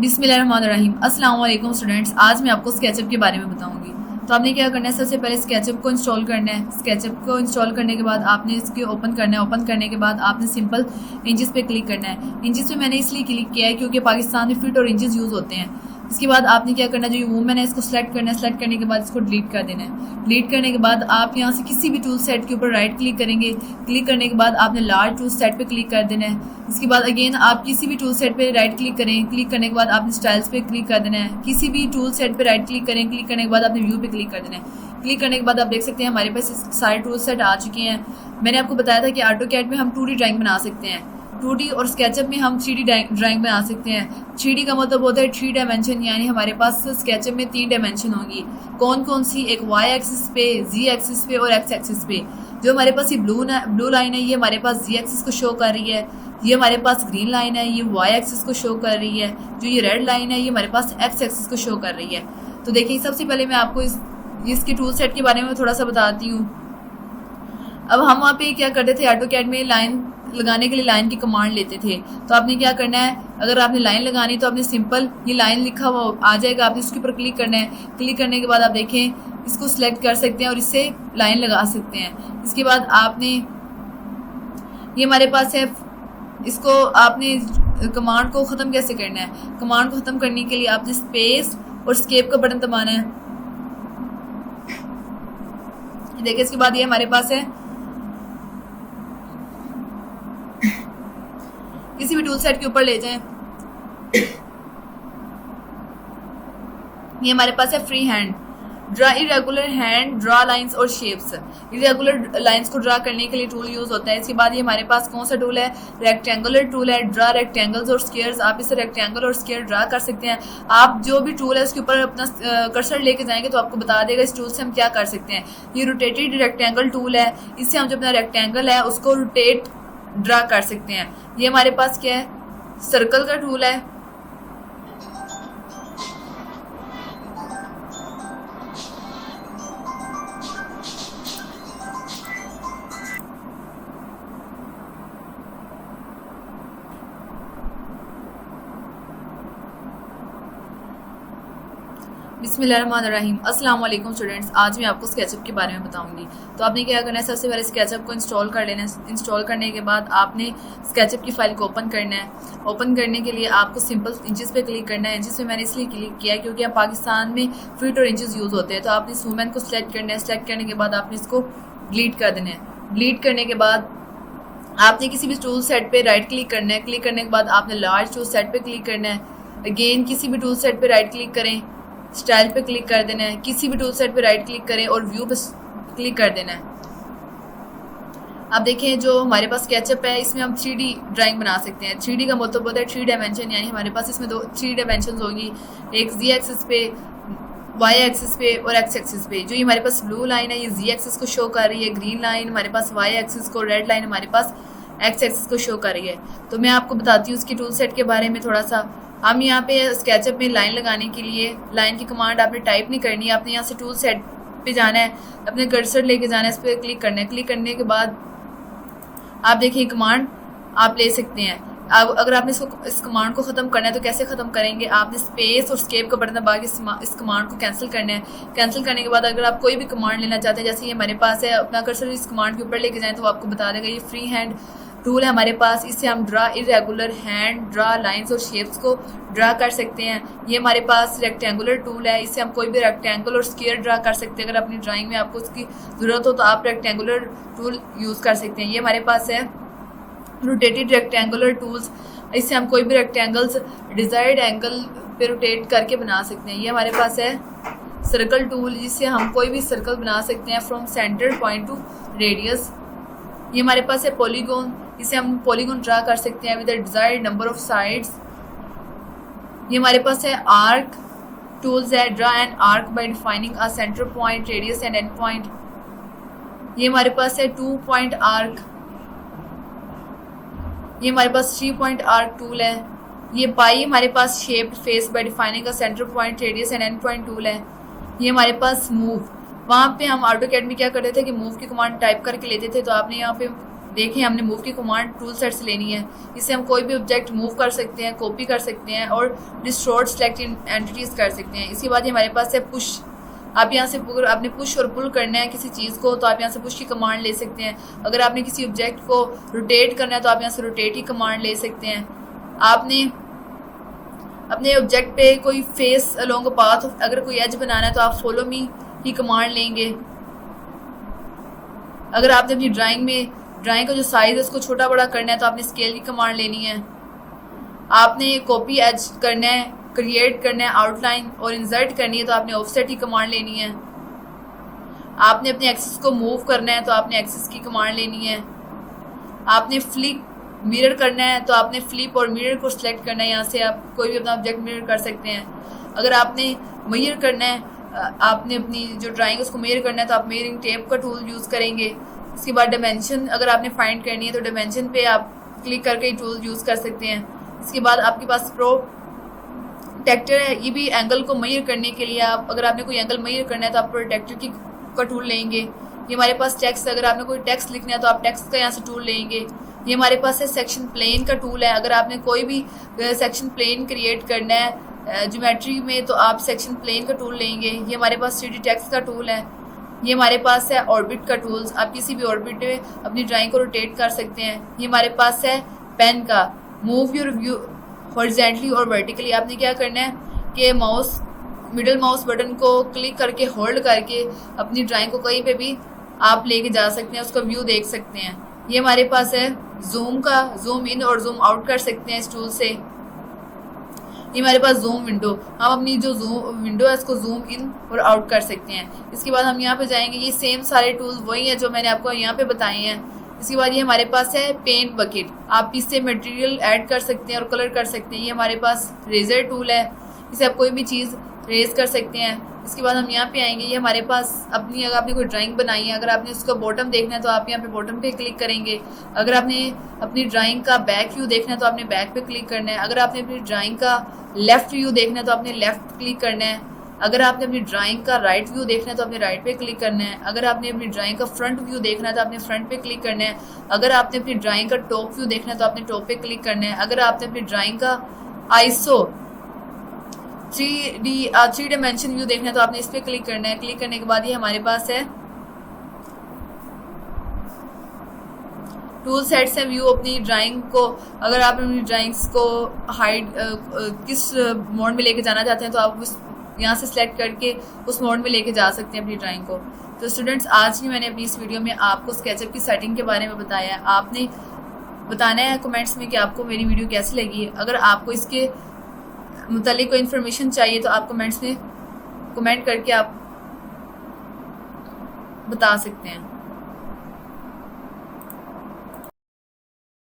बिस्मिल्लाहिर्रहमानिर्रहीम। अस्सलाम वालेकुम स्टूडेंट्स। आज मैं आपको स्केचअप के बारे में बताऊंगी। तो आपने क्या करना है, सबसे पहले स्केचअप को इंस्टॉल करना है। स्केचअप को इंस्टॉल करने के बाद आपने इसके ओपन करना है। ओपन करने के बाद आपने सिंपल इंचेस पे क्लिक करना है। इंचेस पे मैंने इसलिए क्लिक किया है क्योंकि पाकिस्तान में फीट और इंचेस यूज़ होते हैं। इसके बाद आपने क्या करना है, जो वूमेन है इसको सेलेक्ट करना है। सेलेक्ट करने के बाद इसको डिलीट कर देना है। डिलीट करने के बाद आप यहाँ से किसी भी टूल सेट के ऊपर राइट क्लिक करेंगे। क्लिक करने के बाद आपने लार्ज टूल सेट पे क्लिक कर देना है। इसके बाद अगेन आप किसी भी टूल सेट पे राइट क्लिक करें। क्लिक करने के बाद आपने स्टाइल्स पे क्लिक कर देना है। किसी भी टूल सेट पे राइट क्लिक करें। क्लिक करने के बाद आपने व्यू पे क्लिक कर देना है। क्लिक करने के बाद आप देख सकते हैं हमारे पास सारे टूल सेट आ चुके हैं। मैंने आपको बताया था कि ऑटोकैड में हम 2D ड्राइंग बना सकते हैं। 2D और स्केचअप में हम 3D ड्राइंग बना सकते हैं। 3D का मतलब होता है 3 डायमेंशन, यानी हमारे पास स्केचअप में 3 डायमेंशन होंगी। कौन कौन सी? एक Y एक्सिस पे, Z एक्सिस पे और X एक्सिस पे। जो हमारे पास ये ब्लू लाइन है ये हमारे पास Z एक्सिस को शो कर रही है। ये हमारे पास ग्रीन लाइन है ये Y एक्सिस को शो कर रही है। जो ये रेड लाइन है ये हमारे पास X एक्सिस को शो कर रही है। तो देखिए, सबसे पहले मैं आपको इसके टूल सेट के बारे में थोड़ा सा बताती हूँ। अब हम वहाँ पे क्या करते थे, ऑटोकैड में लाइन लगाने के लिए लाइन की कमांड लेते थे। तो आपने क्या करना है, अगर आपने लाइन लगानी तो आपने सिंपल ये लाइन लिखा हुआ आ जाएगा, आपने इसके ऊपर क्लिक करना है। क्लिक करने के बाद आप देखें इसको सिलेक्ट कर सकते हैं और इससे लाइन लगा सकते हैं। इसके बाद आपने ये हमारे पास है, इसको आपने कमांड को ख़त्म कैसे करना है। कमांड को ख़त्म करने के लिए आपने स्पेस और स्केप का बटन दबाना है। देखिए, इसके बाद ये हमारे पास है, किसी भी टूल सेट के ऊपर ले जाएं। ये हमारे पास है free hand, draw irregular hand, draw lines और शेप्स। इरेगुलर लाइंस को ड्रा करने के लिए टूल यूज होता है। इसके बाद ये हमारे पास कौन सा टूल है, रेक्टेंगुलर टूल है। ड्रा रेक्टेंगल्स और स्क्वायर्स, आप इसे रेक्टेंगल और स्क्वायर ड्रा कर सकते हैं। आप जो भी टूल है उसके ऊपर अपना कर्सर लेके जाएंगे तो आपको बता देगा इस टूल से हम क्या कर सकते हैं। ये रोटेटेड रेक्टेंगल टूल है, इससे हम जो अपना रेक्टेंगल है उसको रोटेट ड्रा कर सकते हैं। ये हमारे पास क्या है, सर्कल का टूल है। बिस्मिल्लाहिर्रहमानिर्रहीम। अस्सलाम वालेकुम स्टूडेंट्स। आज मैं आपको स्केचअप के बारे में बताऊंगी। तो आपने क्या करना है, सबसे पहले स्केचअप को इंस्टॉल कर लेना है। इंस्टॉल करने के बाद आपने स्केचअप की फाइल को ओपन करना है। ओपन करने के लिए आपको सिंपल इंचेस पे क्लिक करना है। इंचेस पे मैंने इसलिए क्लिक किया क्योंकि आप पाकिस्तान में फीट और इंचेस यूज़ होते हैं। तो आपने इस वूमेन को सिलेक्ट करना है। सिलेक्ट करने के बाद आपने इसको डिलीट कर देना है। डिलीट करने के बाद आपने किसी भी टूल सेट पे राइट क्लिक करना है। क्लिक करने के बाद आपने लार्ज टूल सेट पे क्लिक करना है। अगेन किसी भी टूल सेट पे राइट क्लिक करें, स्टाइल पे क्लिक कर देना है। किसी भी टूल सेट पे राइट क्लिक करें और व्यू पे क्लिक कर देना है। आप देखें जो हमारे पास स्केचअप है इसमें हम 3D ड्राइंग बना सकते हैं। 3D का मतलब होता है 3 डायमेंशन, यानी हमारे पास इसमें 3 डायमेंशन होगी। एक Z एक्सिस पे, Y एक्सिस पे और X एक्सिस पे। जो ये हमारे पास ब्लू लाइन है ये Z एक्सिस को शो कर रही है। ग्रीन लाइन हमारे पास Y एक्सिस को, रेड लाइन हमारे पास X एक्सिस को शो कर रही है। तो मैं आपको बताती हूँ उसकी टूल सेट के बारे में थोड़ा सा। हम यहाँ पे स्केचअप में लाइन लगाने के लिए लाइन की कमांड आपने टाइप नहीं करनी है। आपने यहाँ से टूल सेट पे जाना है, अपने कर्सर लेके जाना है, इस पर क्लिक करना है। क्लिक करने के बाद आप देखिए कमांड आप ले सकते हैं। अब अगर आपने इस कमांड को ख़त्म करना है तो कैसे ख़त्म करेंगे, आपने स्पेस और स्केप का बटन दबा के इस कमांड को कैंसिल करना है। कैंसिल करने के बाद अगर आप कोई भी कमांड लेना चाहते हैं, जैसे ये हमारे पास है, अपना कर्सर इस कमांड के ऊपर लेके जाएँ तो आपको बता देगा। ये फ्री हैंड टूल है हमारे पास, इससे हम draw irregular hand, draw lines और शेप्स को ड्रा कर सकते हैं। ये हमारे पास रेक्टेंगुलर टूल है, इससे हम कोई भी रेक्टेंगल और स्क्वायर ड्रा कर सकते हैं। अगर अपनी ड्राइंग में आपको उसकी ज़रूरत हो तो आप रेक्टेंगुलर टूल यूज़ कर सकते हैं। ये हमारे पास है रोटेटेड रेक्टेंगुलर टूल्स, इससे हम कोई भी रेक्टेंगल्स डिज़ायर्ड एंगल पे रोटेट करके बना सकते हैं। ये हमारे पास है सर्कल टूल, जिससे हम कोई भी सर्कल बना सकते हैं from centre point two radius. ये हमारे पास है पॉलीगॉन, इसे हम पॉलीगॉन ड्रा कर सकते हैं with the desired number of sides. ये हमारे पास है आर्क टूल्स है, draw an arc bye defining a centre point, radius and end point. ये हमारे पास है 2 पॉइंट आर्क। ये हमारे पास 3 पॉइंट आर्क टूल है। ये पाई हमारे पास shaped face by defining a centre point, radius and end point tool है। ये हमारे पास मूव, वहाँ पे हम ऑटोकैड में क्या करते थे कि मूव की कमांड टाइप करके लेते थे। तो आपने यहाँ पे देखें हमने मूव की कमांड टूल सेट से लेनी है। इससे हम कोई भी ऑब्जेक्ट मूव कर सकते हैं, कॉपी कर सकते हैं और डिस्टोर्ट सेलेक्ट एंटिटीज़ कर सकते हैं। इसके बाद हमारे पास है पुश। आप यहाँ से अगर आपने पुश और पुल करना है किसी चीज़ को तो आप यहाँ से पुश की कमांड ले सकते हैं। अगर आपने किसी ऑब्जेक्ट को रोटेट करना है तो आप यहाँ से रोटेट की कमांड ले सकते हैं। आपने अपने ऑब्जेक्ट पे कोई फेस अलोंग पाथ अगर कोई एज बनाना है तो आप फॉलो मी की कमांड लेंगे। अगर आपने अपनी ड्राइंग का जो साइज है उसको छोटा बड़ा करना है तो आपने स्केल की कमांड लेनी है। आपने कॉपी एज करना है, क्रिएट करना है, आउटलाइन और इंसर्ट करनी है तो आपने ऑफसेट की कमांड लेनी है। आपने अपने एक्सिस को मूव करना है तो आपने एक्सिस की कमांड लेनी है। आपने फ्लिप मिरर करना है तो आपने फ्लिप और मिरर को सिलेक्ट करना है। यहाँ से आप कोई भी अपना ऑब्जेक्ट मिरर कर सकते हैं। अगर आपने मेजर करना है, आपने अपनी जो ड्राइंग उसको मेजर करना है तो आप मेजरिंग टेप का टूल यूज़ करेंगे। इसके बाद डायमेंशन अगर आपने फाइंड करनी है तो डायमेंशन पे आप क्लिक करके टूल यूज़ कर सकते हैं। इसके बाद आपके पास प्रोटेक्टर है, ये भी एंगल को मेजर करने के लिए। आप अगर आपने कोई एंगल मेजर करना है तो आप प्रोटेक्टर का टूल लेंगे। ये हमारे पास टेक्स्ट, अगर आपने कोई टेक्स्ट लिखना है तो आप टेक्स्ट का यहाँ से टूल लेंगे। ये हमारे पास है सेक्शन प्लेन का टूल है। अगर आपने कोई भी सेक्शन प्लेन क्रिएट करना है ज्योमेट्री में तो आप सेक्शन प्लेन का टूल लेंगे। ये हमारे पास 3D टेक्स्ट का टूल है। ये हमारे पास है ऑर्बिट का टूल्स, आप किसी भी ऑर्बिट में अपनी ड्राइंग को रोटेट कर सकते हैं। ये हमारे पास है पेन का मूव योर व्यू हॉरिजॉन्टली और वर्टिकली। आपने क्या करना है कि मिडिल माउस बटन को क्लिक करके होल्ड करके अपनी ड्राइंग को कहीं पे भी आप लेके जा सकते हैं, उसका व्यू देख सकते हैं। ये हमारे पास है जूम इन और जूम आउट कर सकते हैं इस टूल से। ये हमारे पास जूम विंडो, हम अपनी जो जूम विंडो है इसको जूम इन और आउट कर सकते हैं। इसके बाद हम यहाँ पे जाएंगे, ये सेम सारे टूल्स वही हैं जो मैंने आपको यहाँ पे बताए हैं। इसके बाद ये हमारे पास है पेंट बकेट, आप इससे मटेरियल ऐड कर सकते हैं और कलर कर सकते हैं। ये हमारे पास रेजर टूल है, इसे आप कोई भी चीज़ रेज कर सकते हैं। इसके बाद हम यहाँ पे आएंगे, ये हमारे पास अपनी अगर आपने कोई ड्राइंग बनाई है, अगर आपने उसका बॉटम देखना है तो आप यहाँ पे बॉटम पे क्लिक करेंगे। अगर आपने अपनी ड्राइंग का बैक व्यू देखना है तो आपने बैक पे क्लिक करना है। अगर आपने अपनी ड्राइंग का लेफ्ट व्यू देखना है तो आपने लेफ्ट क्लिक करना है। अगर आपने अपनी ड्राइंग का राइट व्यू देखना है तो आपने राइट पे क्लिक करना है। अगर आपने अपनी ड्राइंग का फ्रंट व्यू देखना है तो आपने फ्रंट पे क्लिक करना है। अगर आपने अपनी ड्राइंग का टॉप व्यू देखना है तो आपने टॉप पे क्लिक करना है। अगर आपने अपनी ड्राइंग का आईएसओ 3 डायमेंशन व्यू देखना है तो आपने इस पर क्लिक करना है। क्लिक करने के बाद ये हमारे पास है टूल सेट्स है व्यू अपनी ड्राइंग को। अगर आप अपनी ड्राइंग्स को हाइड किस मोड में लेके जाना चाहते हैं तो आप उस यहाँ से सिलेक्ट करके उस मोड में लेके जा सकते हैं अपनी ड्राइंग को। तो स्टूडेंट्स, आज भी मैंने अपनी इस वीडियो में आपको स्केचअप की सेटिंग के बारे में बताया है। आपने बताना है कमेंट्स में कि आपको मेरी वीडियो कैसी लगी। अगर आपको इसके मुतालिक कोई इन्फॉर्मेशन चाहिए तो आप कमेंट्स में कमेंट करके आप बता सकते हैं।